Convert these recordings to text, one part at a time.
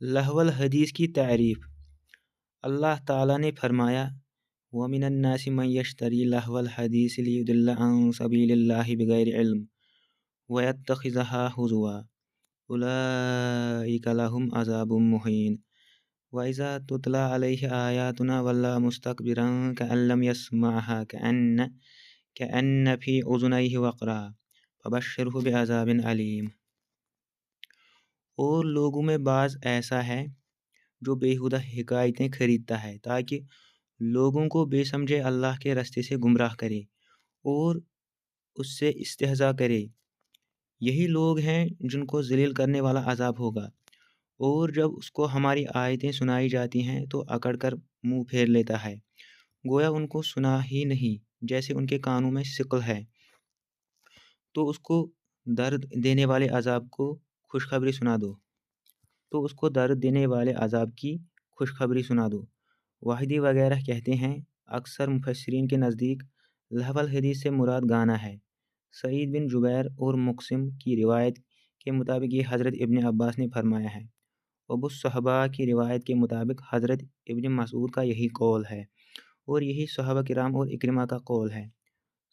लहवल हदीस की तारीफ़। अल्लाह ताला ने फरमाया, वमिनन नासि मन यश्तरी लहवल हदीस लियुदिल्ल अन सबीलिल्लाहि बिगैरि इल्म वयत्तखिज़हा हुज़ुवा उलाइका लहुम अज़ाबुम मुहीन वइज़ा तुतला अलैहि आयातुना वल्ला मुस्तकबिरन कअल्लम यस्मअहा कअन्न फी उज़ुनैहि वक़रा फबश्शिरहु बिअज़ाबिन अलीम। और लोगों में बाज़ ऐसा है जो बेहुदा हिकायतें खरीदता है ताकि लोगों को बेसमझे अल्लाह के रास्ते से गुमराह करे और उससे इस्तेहज़ा करे। यही लोग हैं जिनको ज़लील करने वाला अज़ाब होगा। और जब उसको हमारी आयतें सुनाई जाती हैं तो अकड़ कर मुँह फेर लेता है, गोया उनको सुना ही नहीं, जैसे उनके कानों में सिकल है। तो उसको दर्द देने वाले अज़ाब को खुशखबरी सुना दो तो उसको दर्द देने वाले अज़ाब की खुशखबरी सुना दो। वाहिदी वगैरह कहते हैं, अक्सर मुफस्सिरीन के नज़दीक लहवल हदीस से मुराद गाना है। सईद बिन जुबैर और मुक़सिम की रिवायत के मुताबिक ये हज़रत इब्न अब्बास ने फरमाया है। अबू सहबा की रिवायत के मुताबिक हज़रत इब्न मसूद का यही कौल है और यही सहाबा किराम और इक्रिमा का कौल है।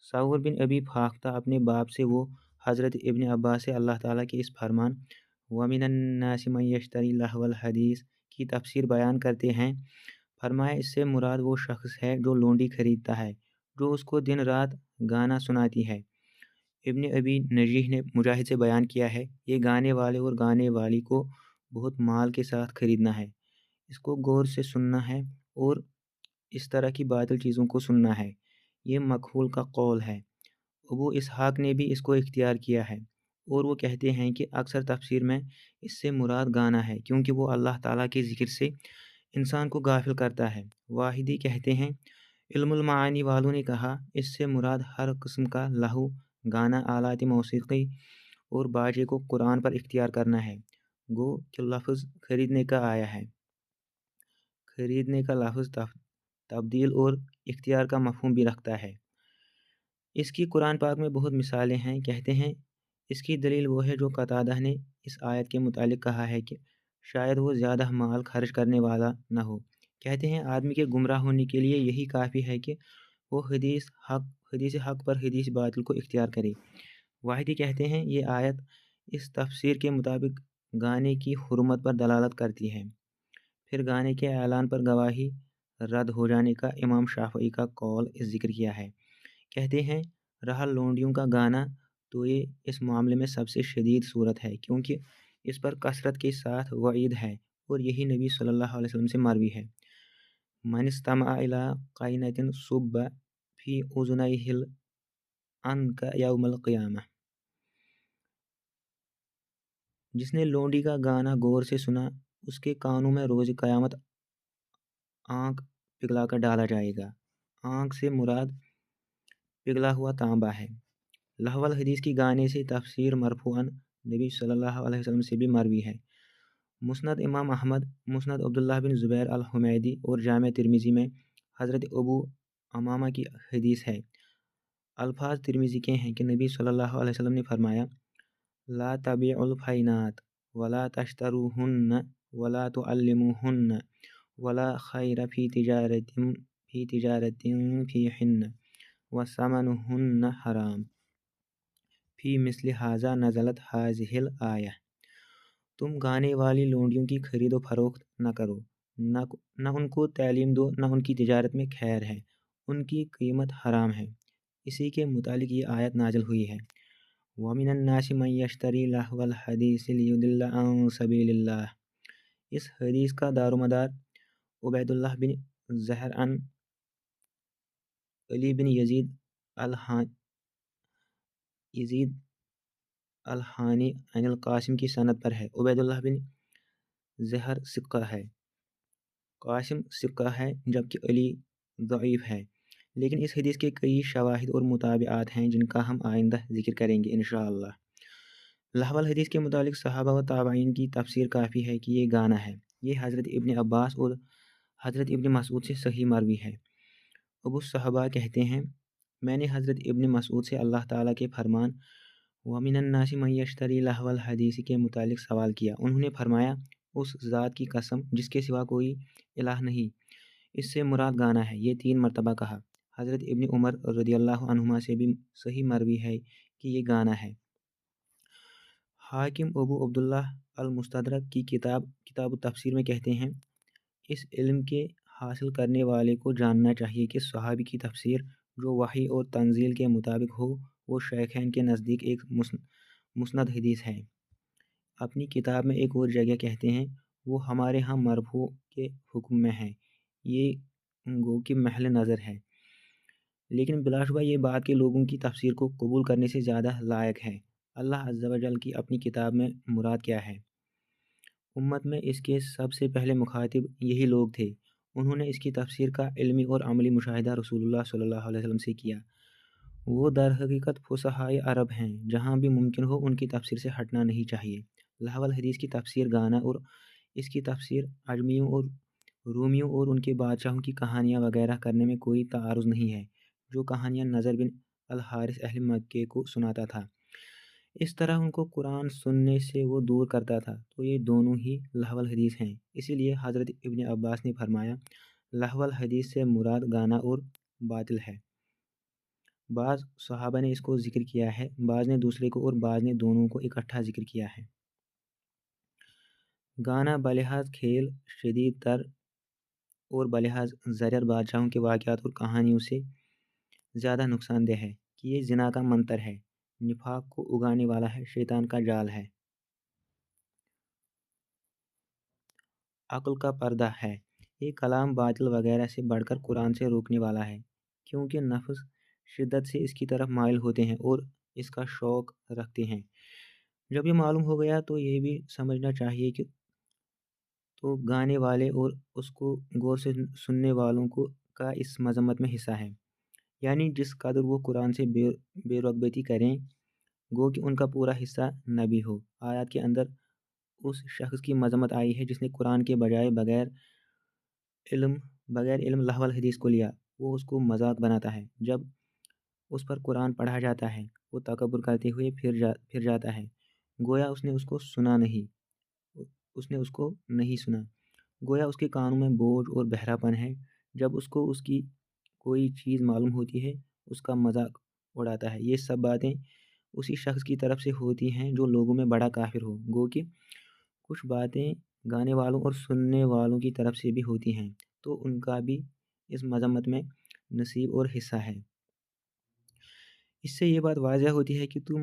साउर बिन अबी फाख्ता अपने बाप से वो हज़रत इब्न अब्बास से अल्लाह ताला के इस फरमान वमिनन नासि मन यश्तरी लहवल हदीस की तफसीर बयान करते हैं। फरमाया, इससे मुराद वो शख्स है जो लोंडी खरीदता है जो उसको दिन रात गाना सुनाती है। इब्न अबी नजीह ने मुजाहिद से बयान किया है, ये गाने वाले और गाने वाली को बहुत माल के साथ खरीदना है, इसको गौर से सुनना है और इस तरह की बातिल चीज़ों को सुनना है। ये मखूल का कौल है। अबू इसहाक ने भी इसको इख्तियार किया है और वो कहते हैं कि अक्सर तफसीर में इससे मुराद गाना है क्योंकि वो अल्लाह ताला के ज़िक्र से इंसान को गाफिल करता है। वाहिदी कहते हैं, इल्मुल मानी वालों ने कहा, इससे मुराद हर किस्म का लहू, गाना, आलात मौसीकी और बाजे को कुरान पर इख्तियार करना है। गो कि लफ्ज़ खरीदने का आया है। खरीदने का लफ्ज़ तब्दील और इख्तियार का मफ़हूम भी रखता है। इसकी कुरान पाक में बहुत मिसालें हैं। कहते हैं, इसकी दलील वो है जो कतादा ने इस आयत के मुतालिक कहा है कि शायद वो ज़्यादा माल खर्च करने वाला न हो। कहते हैं, आदमी के गुमराह होने के लिए यही काफ़ी है कि वो हदीस हक पर हदीस बातिल को इख्तियार करे। वाहिदी कहते हैं, ये आयत इस तफसीर के मुताबिक गाने की हुर्मत पर दलालत करती है। फिर गाने के ऐलान पर गवाही रद्द हो जाने का इमाम शाफ़ई का कौल ज़िक्र किया है। कहते हैं, रहा लोंडियों का गाना तो ये इस मामले में सबसे शदीद सूरत है क्योंकि इस पर कसरत के साथ वईद है और यही नबी सल्लल्लाहु अलैहि वसल्लम से मरवी है। मन इस्तमअ इला क़ाइनतिन सुब्ब फ़ी उज़ुनैहिल अनका यौमल क़ियामह। जिसने लोंडी का गाना गौर से सुना, उसके कानों में रोज़ क़यामत आँख पिघलाकर डाला जाएगा। आँख से मुराद पिघला हुआ तांबा है। लहवल हदीस की गाने से तफसीर मरफूअन नबी सल्लल्लाहु अलैहि वसल्लम से भी मरवी है। मुस्नद इमाम अहमद, मुस्नद अब्दुल्लाह बिन ज़ुबैर अल-हुमैदी और जामे तिर्मिज़ी में हज़रत अबू अमामा की हदीस है। अल्फाज तिर्मिज़ी के हैं कि नबी सल्लल्लाहु अलैहि वसल्लम ने फरमाया, ला तबीउल फ़ैनात वला तश्तरूहुन्न वला तुअल्लिमुहुन्न वला खैर फ़ी तिजारतिन फ़ीहिन्न वसमनुहुन्न हराम फ़ी मिस्लि हाज़ा नज़लत हाज़िहिल आया। तुम गाने वाली लोंडियों की खरीदो फरोख्त न करो, न उनको तालीम दो, न उनकी तिजारत में खैर है, उनकी कीमत हराम है। इसी के मुतालिक ये आयत नाज़िल हुई है। वमिनन नासि मन यश्तरी लहवल हदीस लियुदिल्ल अन सबीलिल्लाह। इस हदीस का दारोमदार उबैदुल्लाह बिन ज़हर अन अली बिन यजीद अल-हानी अनिल कासिम की सनद पर है। उबैदुल्लाह बिन ज़हर सिक्का है, कासिम सिक्का है, जबकि अली ज़ईफ़ है। लेकिन इस हदीस के कई शवाहिद और मुताबिआत हैं जिनका हम आइंदा ज़िक्र करेंगे इंशाअल्लाह। लहवल हदीस के मुतालिक सहाबा व ताबईन की तफसीर काफ़ी है कि ये गाना है। ये हज़रत इब्न अब्बास और हज़रत इब्न मसूद से सही मरवी है। अबू सहाबा कहते हैं, मैंने हज़रत इब्न मसूद से अल्लाह ताला के फरमान वमिनन नासि मन यश्तरी लहवल हदीस के मुतालिक सवाल किया। उन्होंने फरमाया, اس ذات کی قسم جس کے سوا کوئی الہ نہیں، اس سے مراد گانا ہے۔ یہ 3 مرتبہ کہا۔ حضرت ابن عمر رضی اللہ عنہما سے بھی صحیح مروی ہے کہ یہ گانا ہے۔ حاکم ابو عبداللہ المستدرک کی کتاب التفسیر میں کہتے ہیں، اس علم کے حاصل کرنے والے کو جاننا چاہیے کہ صحابی کی تفسیر جو وحی اور تنزیل کے مطابق ہو وہ شیخین کے نزدیک ایک مسند حدیث ہے۔ اپنی کتاب میں ایک اور جگہ کہتے ہیں، وہ ہمارے ہاں مرفوع کے حکم میں ہے، یہ گو کہ محل نظر ہے، لیکن بلا شبہ یہ بات کہ لوگوں کی تفسیر کو قبول کرنے سے زیادہ لائق ہے۔ اللہ عز و جل کی اپنی کتاب میں مراد کیا ہے؟ امت میں اس کے سب سے پہلے مخاطب یہی لوگ تھے۔ انہوں نے اس کی تفسیر کا علمی اور عملی مشاہدہ رسول اللہ صلی اللہ علیہ وسلم سے کیا۔ وہ در حقیقت فصحائے عرب ہیں، جہاں بھی ممکن ہو ان کی تفسیر سے ہٹنا نہیں چاہیے۔ لہو الحدیث کی تفسیر گانا اور اس کی تفسیر عجمیوں اور رومیوں اور ان کے بادشاہوں کی کہانیاں وغیرہ کرنے میں کوئی تعارض نہیں ہے، جو کہانیاں نضر بن الحارث اہل مکے کو سناتا تھا، اس طرح ان کو قرآن سننے سے وہ دور کرتا تھا، تو یہ دونوں ہی لہو الحدیث ہیں۔ اسی لیے حضرت ابن عباس نے فرمایا، لہو الحدیث سے مراد گانا اور باطل ہے۔ بعض صحابہ نے اس کو ذکر کیا ہے، بعض نے دوسرے کو اور بعض نے دونوں کو اکٹھا ذکر کیا ہے۔ گانا بلحاظ کھیل شدید تر اور بلحاظ زرعت بادشاہوں کے واقعات اور کہانیوں سے زیادہ نقصان دہ ہے کہ یہ زنا کا منتر ہے، نفاق کو اگانے والا ہے، شیطان کا جال ہے، عقل کا پردہ ہے۔ یہ کلام باطل وغیرہ سے بڑھ کر قرآن سے روکنے والا ہے، کیونکہ نفس شدت سے اس کی طرف مائل ہوتے ہیں اور اس کا شوق رکھتے ہیں۔ جب یہ معلوم ہو گیا تو یہ بھی سمجھنا چاہیے کہ تو گانے والے اور اس کو غور سے سننے والوں کا اس مذمت میں حصہ ہے، یعنی جس قدر وہ قرآن سے بے رغبتی کریں، گو کہ ان کا پورا حصہ نہ بھی ہو۔ آیات کے اندر اس شخص کی مذمت آئی ہے جس نے قرآن کے بجائے بغیر علم لہو الحدیث کو لیا۔ وہ اس کو مذاق بناتا ہے۔ جب اس پر قرآن پڑھا جاتا ہے وہ تکبر کرتے ہوئے پھر جاتا ہے، گویا اس نے اس کو نہیں سنا، گویا اس کے کانوں میں بوجھ اور بہرا پن ہے۔ جب اس کو اس کی کوئی چیز معلوم ہوتی ہے اس کا مذاق اڑاتا ہے۔ یہ سب باتیں اسی شخص کی طرف سے ہوتی ہیں جو لوگوں میں بڑا کافر ہو، گو کہ کچھ باتیں گانے والوں اور سننے والوں کی طرف سے بھی ہوتی ہیں، تو ان کا بھی اس مذمت میں نصیب اور حصہ ہے۔ اس سے یہ بات واضح ہوتی ہے کہ تم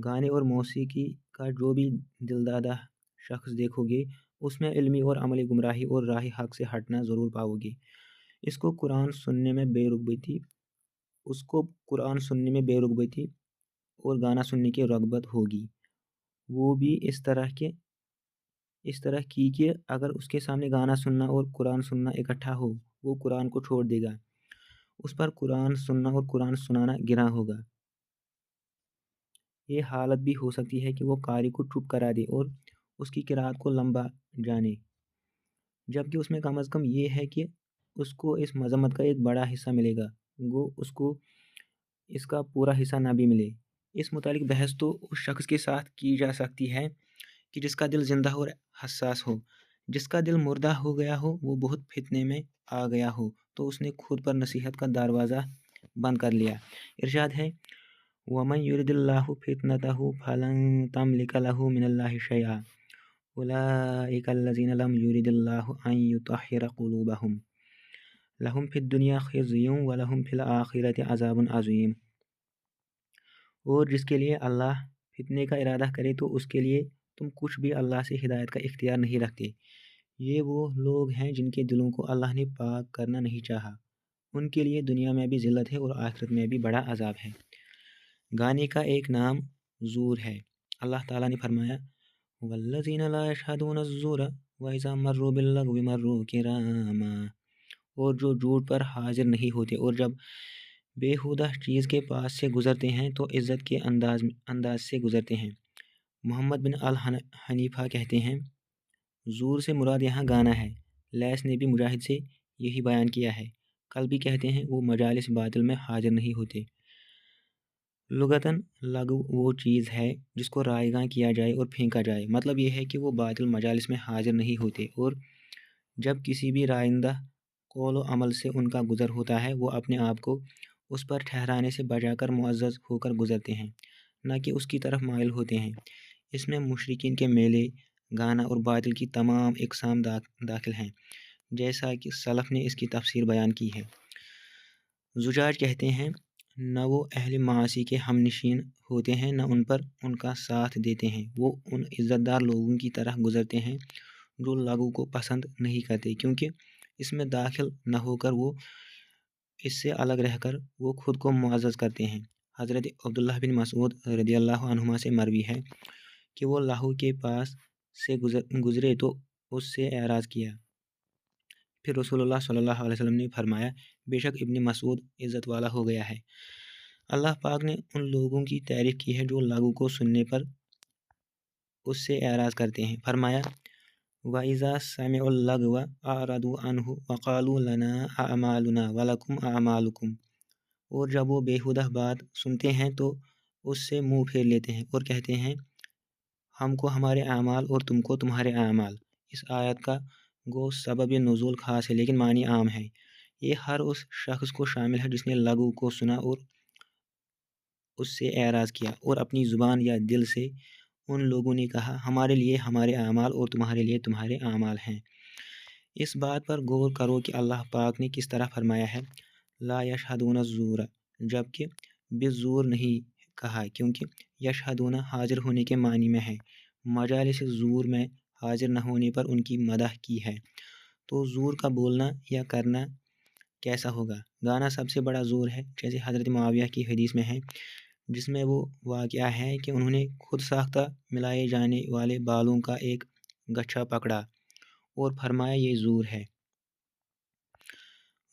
گانے اور موسیقی کا جو بھی دلدادہ شخص دیکھو گے اس میں علمی اور عملی گمراہی اور راہ حق سے ہٹنا ضرور پاؤ گے۔ اس کو قرآن سننے میں بے رغبتی اور گانا سننے کی رغبت ہوگی، وہ بھی اس طرح کی کہ اگر اس کے سامنے گانا سننا اور قرآن سننا اکٹھا ہو وہ قرآن کو چھوڑ دے گا، اس پر قرآن سننا اور قرآن سنانا گراں ہوگا۔ یہ حالت بھی ہو سکتی ہے کہ وہ قاری کو چپ کرا دے اور اس کی قرأت کو لمبا جانے، جبکہ اس میں کم از کم یہ ہے کہ اس کو اس مذمت کا ایک بڑا حصہ ملے گا، گو اس کو اس کا پورا حصہ نہ بھی ملے۔ اس متعلق بحث تو اس شخص کے ساتھ کی جا سکتی ہے کہ جس کا دل زندہ اور حساس ہو، جس کا دل مردہ ہو گیا ہو، وہ بہت فتنے میں آ گیا ہو تو اس نے خود پر نصیحت کا دروازہ بند کر لیا۔ ارشاد ہے، وَمَن يُرِدِ اللَّهُ فِتْنَتَهُ فَلَن تَمْلِكَ لَهُ مِنَ اللَّهِ شَيْئًا أُولَئِكَ الَّذِينَ لَمْ يُرِدِ اللَّهُ أَن يُطَهِّرَ قُلُوبَهُمْ لَهُمْ فِي الدُّنْيَا خِزْيٌ وَلَهُمْ فِي الْآخِرَةِ عَذَابٌ عَظِيمٌ۔ اور جس کے لیے اللہ فتنے کا ارادہ کرے تو اس کے لیے تم کچھ بھی اللہ سے ہدایت کا اختیار نہیں رکھتے۔ یہ وہ لوگ ہیں جن کے دلوں کو اللہ نے پاک کرنا نہیں چاہا، ان کے لیے دنیا میں بھی ذلت ہے اور آخرت میں بھی بڑا عذاب ہے۔ گانے کا ایک نام زور ہے۔ اللہ تعالیٰ نے فرمایا، وَالَّذِينَ لَا يَشْهَدُونَ الزُّورَ وَإِذَا مَرُّوا بِاللَّغْوِ مَرُّوا كِرَامًا، اور جو جھوٹ پر حاضر نہیں ہوتے اور جب بےہودہ چیز کے پاس سے گزرتے ہیں تو عزت کے انداز سے گزرتے ہیں۔ محمد بن الحنیفہ کہتے ہیں، زور سے مراد یہاں گانا ہے۔ لیث نے بھی مجاہد سے یہی بیان کیا ہے۔ کل بھی کہتے ہیں وہ مجالس باطل میں حاضر نہیں ہوتے۔ लुगतन लागू वो चीज़ है जिसको रायगां किया जाए और फेंका जाए। मतलब ये है कि वो बातिल मजालिस में हाजिर नहीं होते, और जब किसी भी राइंदा कौल व अमल से उनका गुज़र होता है, वो अपने आप को उस पर ठहराने से बजाकर मुअज़्ज़ज़ होकर गुज़रते हैं, ना कि उसकी तरफ माइल होते हैं। इसमें मुशरिकीन के मेले, गाना और बातिल की तमाम इक़साम दाखिल हैं, जैसा कि सलफ़ ने इसकी तफ़सीर बयान की है। ज़ुजाज कहते हैं, न वो अहले मासी के हमनशीन होते हैं, न उन पर उनका साथ देते हैं। वो उन इज़्ज़तदार लोगों की तरह गुज़रते हैं जो लागू को पसंद नहीं करते, क्योंकि इसमें दाखिल न होकर वो इससे अलग रहकर वो खुद को मुअज़्ज़ज़ करते हैं। हज़रत अब्दुल्लाह बिन मसऊद रज़ियल्लाहु अन्हुमा से मरवी है कि वो लाहू के पास से गुज़रे तो उससे एराज़ किया। फिर रसूलुल्लाह सल्लल्लाहु अलैहि वसल्लम ने फरमाया, बेशक इब्न मसऊद इज़्ज़त वाला हो गया है। अल्लाह पाक ने उन लोगों की तारीफ़ की है जो लागू को सुनने पर उससे एराज़ करते हैं। फरमाया, वइज़ा समिउल लगव अअरदू अन्हु वक़ालू लना अअमालुना वलकुम अअमालुकुम। और जब वो बेहुदा बात सुनते हैं तो उससे मुँह फेर लेते हैं और कहते हैं, हमको हमारे अमाल और तुमको तुम्हारे अमाल। इस आयत का गो सबब नुज़ूल ख़ास है, लेकिन मानी आम है। ये हर उस शख्स को शामिल है जिसने लागू को सुना और उससे एराज़ किया, और अपनी ज़ुबान या दिल से उन लोगों ने कहा, हमारे लिए हमारे अमाल और तुम्हारे लिए तुम्हारे अमाल हैं। इस बात पर गौर करो कि अल्लाह पाक ने किस तरह फरमाया है, ला यशहदून ज़ूर, जबकि बिज़ूर नहीं कहा, क्योंकि यशहदून हाजिर होने के मानी में है। मजालिस ज़ूर में हाजिर न होने पर उनकी मदह की है, तो ज़ूर का बोलना या करना कैसा होगा। गाना सबसे बड़ा ज़ूर है, जैसे हज़रत मुआविया की हदीस में है, जिसमें वो वाक़या है कि उन्होंने खुद साख्ता मिलाए जाने वाले बालों का एक गट्ठा पकड़ा और फरमाया, ये ज़ूर है।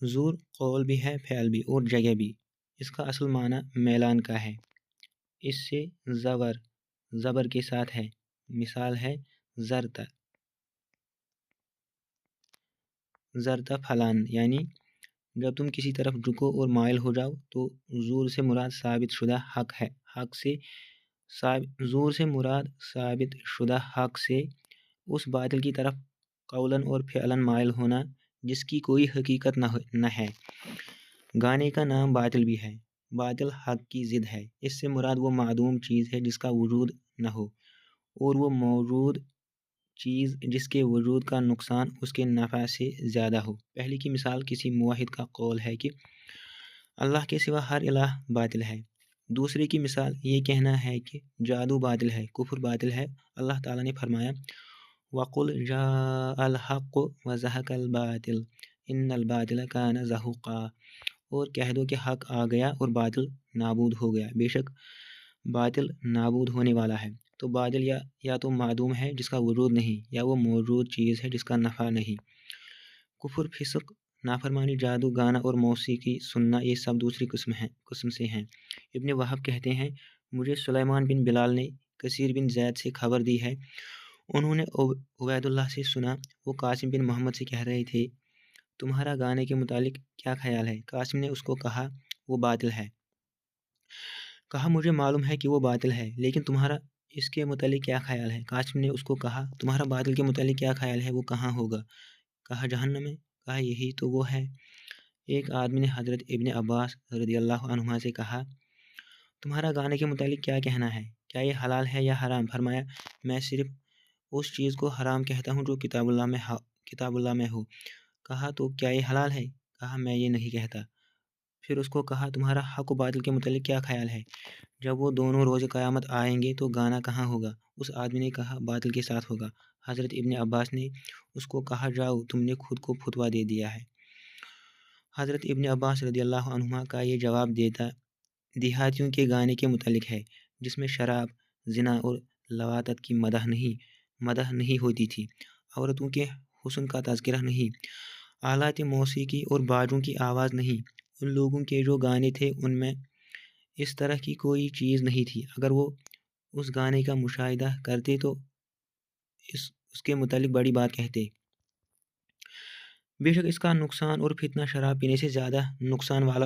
ज़ूर कौल भी है, फ़ैल भी और जगह भी। इसका असल माना मैलान का है। इससे ज़बर के साथ है। मिसाल है ज़रता फलान, यानी जब तुम किसी तरफ झुको और माइल हो जाओ तो ज़ूर से मुराद साबित शुदा हक है। ज़ूर से मुराद साबित शुदा हक से उस बातिल की तरफ कौलन और फ़िअलन माइल होना जिसकी कोई हकीकत न है। गाने का नाम बातिल भी है। बातिल हक की ज़िद है। इससे मुराद वो मादूम चीज़ है जिसका वजूद न हो, और वो मौजूद चीज़ जिसके वजूद का नुकसान उसके नफ़ा से ज़्यादा हो। पहली की मिसाल किसी मुवाहिद का कौल है कि अल्लाह के सिवा हर इलाह बातिल है। दूसरे की मिसाल ये कहना है कि जादू बातिल है, कुफ्र बातिल है। अल्लाह ताला ने फरमाया, वक़ुल जाअल हक़्क़ु व ज़हक़ल बातिल इन्नल बातिल कान ज़हूक़ा। और कह दो कि हक आ गया और बातिल नाबूद हो गया, बेशक बातिल नाबूद होने वाला है। तो बातिल या तो मादूम है जिसका वजूद नहीं, या वो मौजूद चीज़ है जिसका नफ़ा नहीं। कुफ्र, फिस्क, नाफरमानी, जादू, गाना और मौसीकी सुनना, ये सब दूसरी किस्म से हैं। इब्न वहब कहते हैं, मुझे सुलेमान बिन बिलाल ने कसीर बिन ज़ैद से खबर दी है, उन्होंने उबैदुल्लाह से सुना, वो कासिम बिन मोहम्मद से कह रहे थे, तुम्हारा गाने के मुतालिक क्या ख्याल है। कासिम ने उसको कहा, वो बातिल है। कहा, मुझे मालूम है कि वो बातिल है, लेकिन तुम्हारा इसके मुतालिक क्या ख्याल है। कासिम ने उसको कहा, तुम्हारा बातिल के मुतालिक क्या ख्याल है, वो कहाँ होगा। कहा, जहन्नम में। कहा, यही तो वो है। एक आदमी ने हज़रत इब्न अब्बास रज़ियल्लाहु अन्हुमा से कहा, तुम्हारा गाने के मुतालिक क्या कहना है, क्या ये हलाल है या हराम। फरमाया, मैं सिर्फ उस चीज़ को हराम कहता हूँ जो किताबुल्लाह में हो। कहा, तो क्या ये हलाल है। कहा, मैं ये नहीं कहता। फिर उसको कहा, तुम्हारा हक व बातिल के मुतालिक क्या ख्याल है। जब वो दोनों रोज़ क़यामत आएंगे तो गाना कहाँ होगा। उस आदमी ने कहा, बातिल के साथ होगा। हज़रत इब्न अब्बास ने उसको कहा, जाओ, तुमने खुद को फतवा दे दिया है। हज़रत इब्न अब्बास रज़ियल्लाहु अन्हुमा का ये जवाब देहातियों के गाने के मुतालिक है, जिसमें शराब, ज़िना और लवातत की मदह नहीं होती थी, औरतों के हुस्न का तज़किरा नहीं, आलात मौसीकी और बाजों की आवाज़ नहीं। उन लोगों के जो गाने थे उनमें इस तरह की कोई चीज़ नहीं थी। अगर वो उस गाने का मुशाहिदा करते तो उसके मुतालिक बड़ी बात कहते। बेशक इसका नुकसान और फितना शराब पीने से ज़्यादा नुकसान वाला